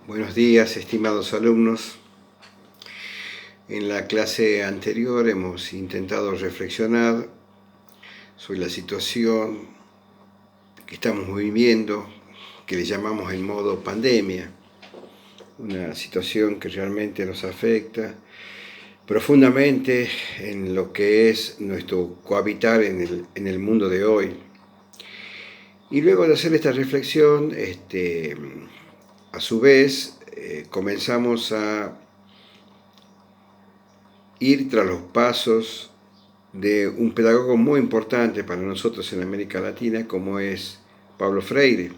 Buenos días, estimados alumnos. En la clase anterior hemos intentado reflexionar sobre la situación que estamos viviendo, que le llamamos el modo pandemia, una situación que realmente nos afecta profundamente en lo que es nuestro cohabitar en el mundo de hoy. Y luego de hacer esta reflexión, a su vez, comenzamos a ir tras los pasos de un pedagogo muy importante para nosotros en América Latina, como es Pablo Freire.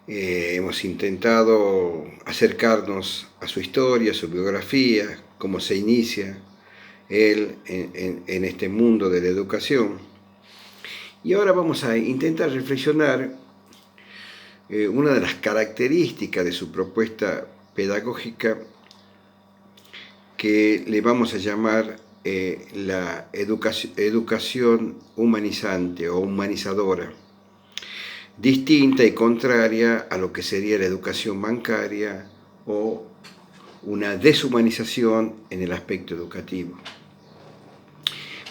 Hemos intentado acercarnos a su historia, a su biografía, cómo se inicia él en este mundo de la educación. Y ahora vamos a intentar reflexionar una de las características de su propuesta pedagógica, que le vamos a llamar la educación humanizante o humanizadora, distinta y contraria a lo que sería la educación bancaria o una deshumanización en el aspecto educativo.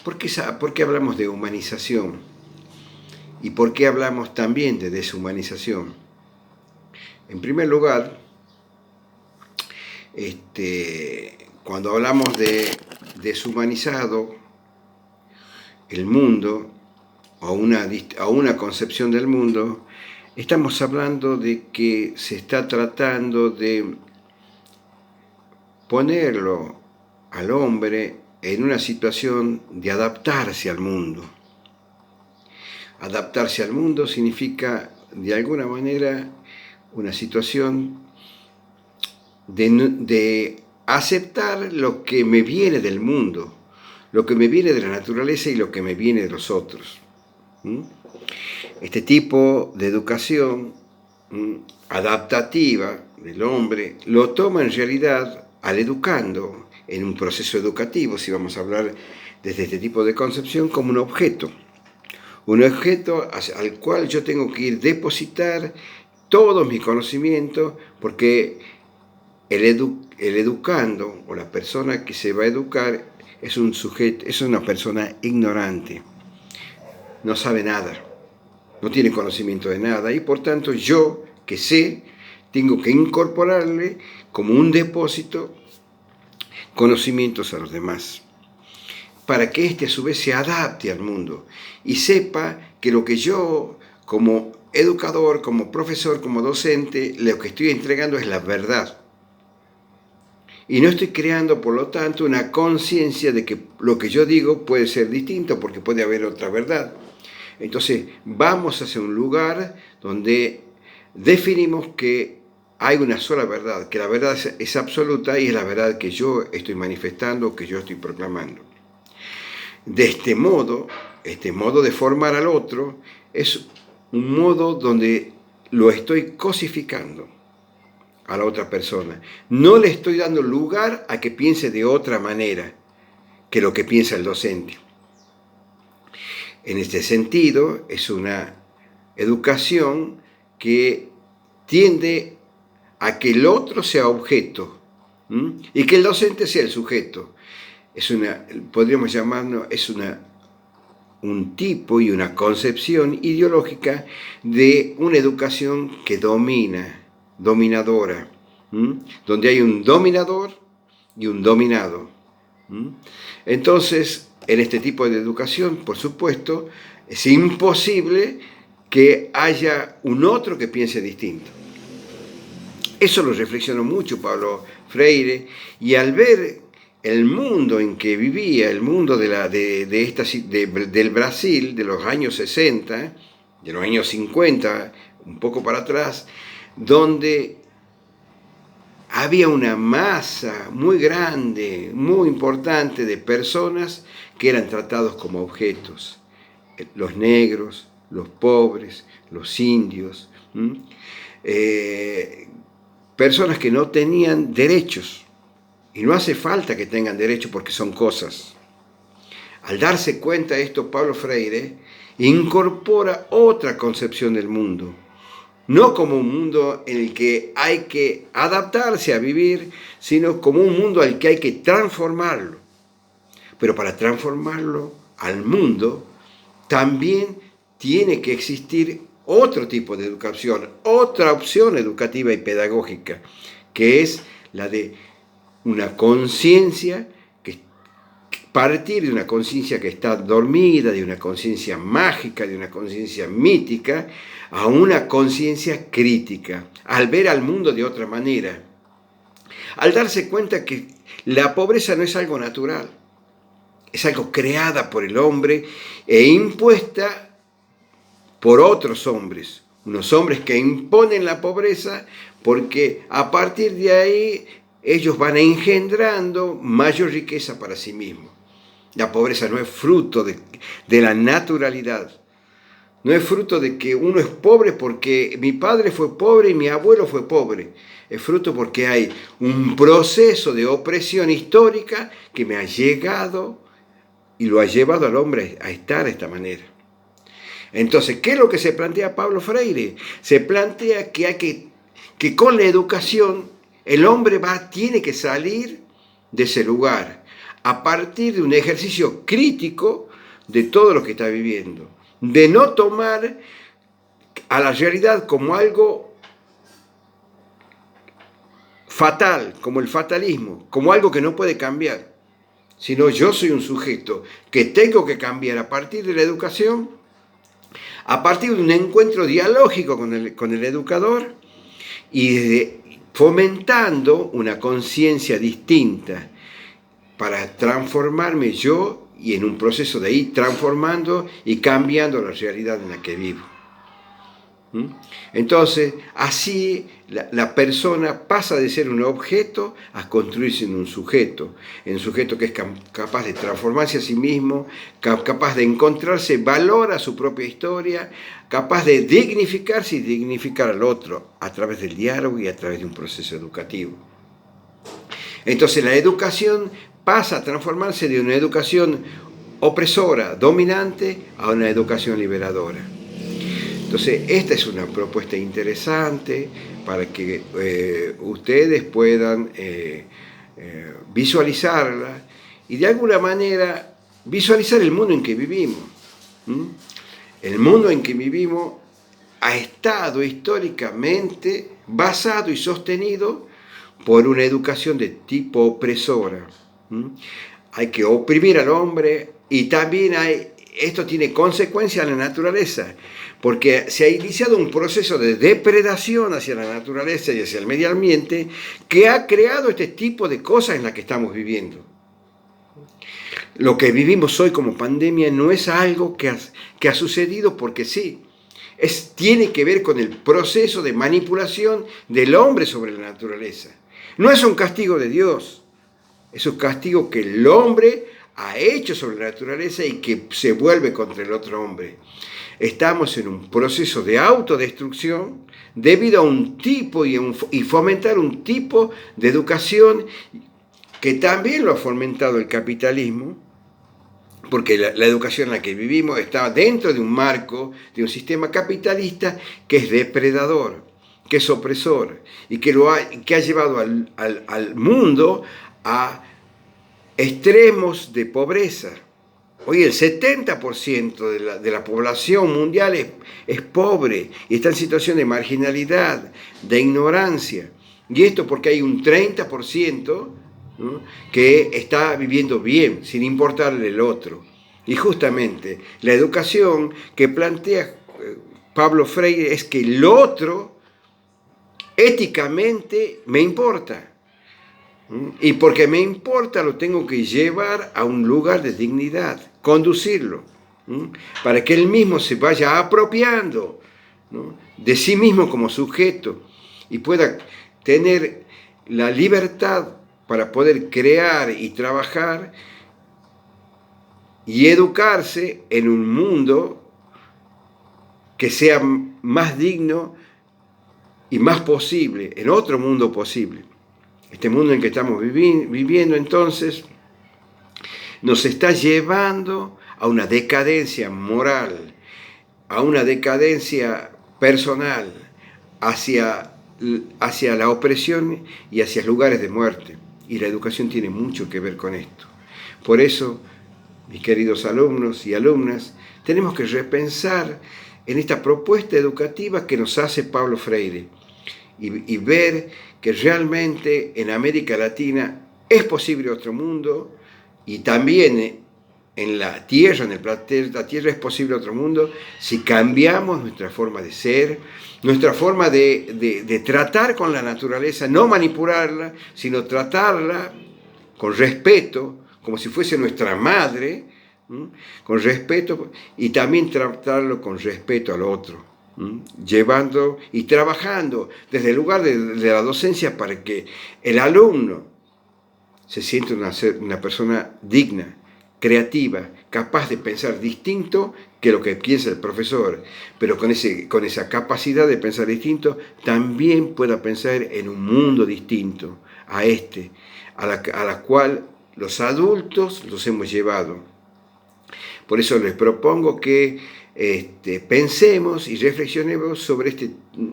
¿Por qué hablamos de humanización? ¿Y por qué hablamos también de deshumanización? En primer lugar, cuando hablamos de deshumanizado el mundo o una concepción del mundo, estamos hablando de que se está tratando de ponerlo al hombre en una situación de adaptarse al mundo. Adaptarse al mundo significa, de alguna manera, una situación de aceptar lo que me viene del mundo, lo que me viene de la naturaleza y lo que me viene de los otros. Este tipo de educación adaptativa del hombre lo toma en realidad al educando en un proceso educativo, si vamos a hablar desde este tipo de concepción, como un objeto al cual yo tengo que ir depositar todos mis conocimientos, porque el educando o la persona que se va a educar es un sujeto, es una persona ignorante, no sabe nada, no tiene conocimiento de nada, y por tanto yo, que sé, tengo que incorporarle como un depósito conocimientos a los demás, para que éste a su vez se adapte al mundo y sepa que lo que yo, como educador, como profesor, como docente, lo que estoy entregando es la verdad. Y no estoy creando, por lo tanto, una conciencia de que lo que yo digo puede ser distinto, porque puede haber otra verdad. Entonces, vamos hacia un lugar donde definimos que hay una sola verdad, que la verdad es absoluta y es la verdad que yo estoy manifestando, que yo estoy proclamando. De este modo de formar al otro, es un modo donde lo estoy cosificando a la otra persona. No le estoy dando lugar a que piense de otra manera que lo que piensa el docente. En este sentido, es una educación que tiende a que el otro sea objeto y que el docente sea el sujeto. Podríamos llamarlo, un tipo y una concepción ideológica de una educación que dominadora, donde hay un dominador y un dominado. Entonces, en este tipo de educación, por supuesto, es imposible que haya un otro que piense distinto. Eso lo reflexionó mucho Pablo Freire, y al ver el mundo en que vivía, el mundo del Brasil de los años 60, de los años 50, un poco para atrás, donde había una masa muy grande, muy importante de personas que eran tratados como objetos. Los negros, los pobres, los indios, personas que no tenían derechos. Y no hace falta que tengan derechos porque son cosas. Al darse cuenta de esto, Pablo Freire incorpora otra concepción del mundo, no como un mundo en el que hay que adaptarse a vivir, sino como un mundo al que hay que transformarlo. Pero para transformarlo al mundo, también tiene que existir otro tipo de educación, otra opción educativa y pedagógica, que es la de una conciencia, partir de una conciencia que está dormida, de una conciencia mágica, de una conciencia mítica, a una conciencia crítica, al ver al mundo de otra manera, al darse cuenta que la pobreza no es algo natural, es algo creada por el hombre e impuesta por otros hombres, unos hombres que imponen la pobreza porque a partir de ahí ellos van engendrando mayor riqueza para sí mismos. La pobreza no es fruto de la naturalidad, no es fruto de que uno es pobre porque mi padre fue pobre y mi abuelo fue pobre. Es fruto porque hay un proceso de opresión histórica que me ha llegado y lo ha llevado al hombre a estar de esta manera. Entonces, ¿qué es lo que se plantea Pablo Freire? Se plantea que con la educación el hombre tiene que salir de ese lugar a partir de un ejercicio crítico de todo lo que está viviendo, de no tomar a la realidad como algo fatal, como el fatalismo, como algo que no puede cambiar, sino yo soy un sujeto que tengo que cambiar a partir de la educación, a partir de un encuentro dialógico con el educador y fomentando una conciencia distinta para transformarme yo y en un proceso de ir transformando y cambiando la realidad en la que vivo. Entonces, así la persona pasa de ser un objeto a construirse en un sujeto que es capaz de transformarse a sí mismo, capaz de encontrarse valor a su propia historia, capaz de dignificarse y dignificar al otro a través del diálogo y a través de un proceso educativo. Entonces, la educación pasa a transformarse de una educación opresora, dominante, a una educación liberadora. Entonces, esta es una propuesta interesante para que ustedes puedan visualizarla y de alguna manera visualizar el mundo en que vivimos. El mundo en que vivimos ha estado históricamente basado y sostenido por una educación de tipo opresora. Hay que oprimir al hombre y también esto tiene consecuencias en la naturaleza, porque se ha iniciado un proceso de depredación hacia la naturaleza y hacia el medio ambiente que ha creado este tipo de cosas en las que estamos viviendo. Lo que vivimos hoy como pandemia no es algo que ha sucedido porque sí, tiene que ver con el proceso de manipulación del hombre sobre la naturaleza. No es un castigo de Dios, es un castigo que el hombre ha hecho sobre la naturaleza y que se vuelve contra el otro hombre. Estamos en un proceso de autodestrucción debido a un tipo y fomentar un tipo de educación que también lo ha fomentado el capitalismo, porque la educación en la que vivimos está dentro de un marco, de un sistema capitalista que es depredador, que es opresor y que ha llevado al mundo a extremos de pobreza. Hoy el 70% de la población mundial es pobre y está en situación de marginalidad, de ignorancia. Y esto porque hay un 30%, ¿no?, que está viviendo bien, sin importarle el otro. Y justamente la educación que plantea Pablo Freire es que el otro éticamente me importa. Y porque me importa lo tengo que llevar a un lugar de dignidad, conducirlo, para que él mismo se vaya apropiando, ¿no?, de sí mismo como sujeto y pueda tener la libertad para poder crear y trabajar y educarse en un mundo que sea más digno y más posible, en otro mundo posible. Este mundo en que estamos viviendo entonces nos está llevando a una decadencia moral, a una decadencia personal, hacia, hacia la opresión y hacia lugares de muerte. Y la educación tiene mucho que ver con esto. Por eso, mis queridos alumnos y alumnas, tenemos que repensar en esta propuesta educativa que nos hace Pablo Freire y ver que realmente en América Latina es posible otro mundo y también en la Tierra, en el planeta Tierra es posible otro mundo si cambiamos nuestra forma de ser, nuestra forma de tratar con la naturaleza, no manipularla, sino tratarla con respeto, como si fuese nuestra madre, con respeto, y también tratarlo con respeto al otro, llevando y trabajando desde el lugar de la docencia para que el alumno se sienta una persona digna, creativa, capaz de pensar distinto que lo que piensa el profesor, pero con esa capacidad de pensar distinto también pueda pensar en un mundo distinto a la cual los adultos los hemos llevado. Por eso les propongo que pensemos y reflexionemos sobre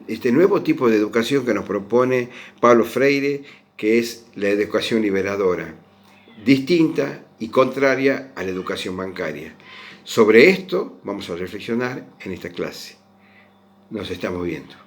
este nuevo tipo de educación que nos propone Pablo Freire, que es la educación liberadora, distinta y contraria a la educación bancaria. Sobre esto vamos a reflexionar en esta clase. Nos estamos viendo.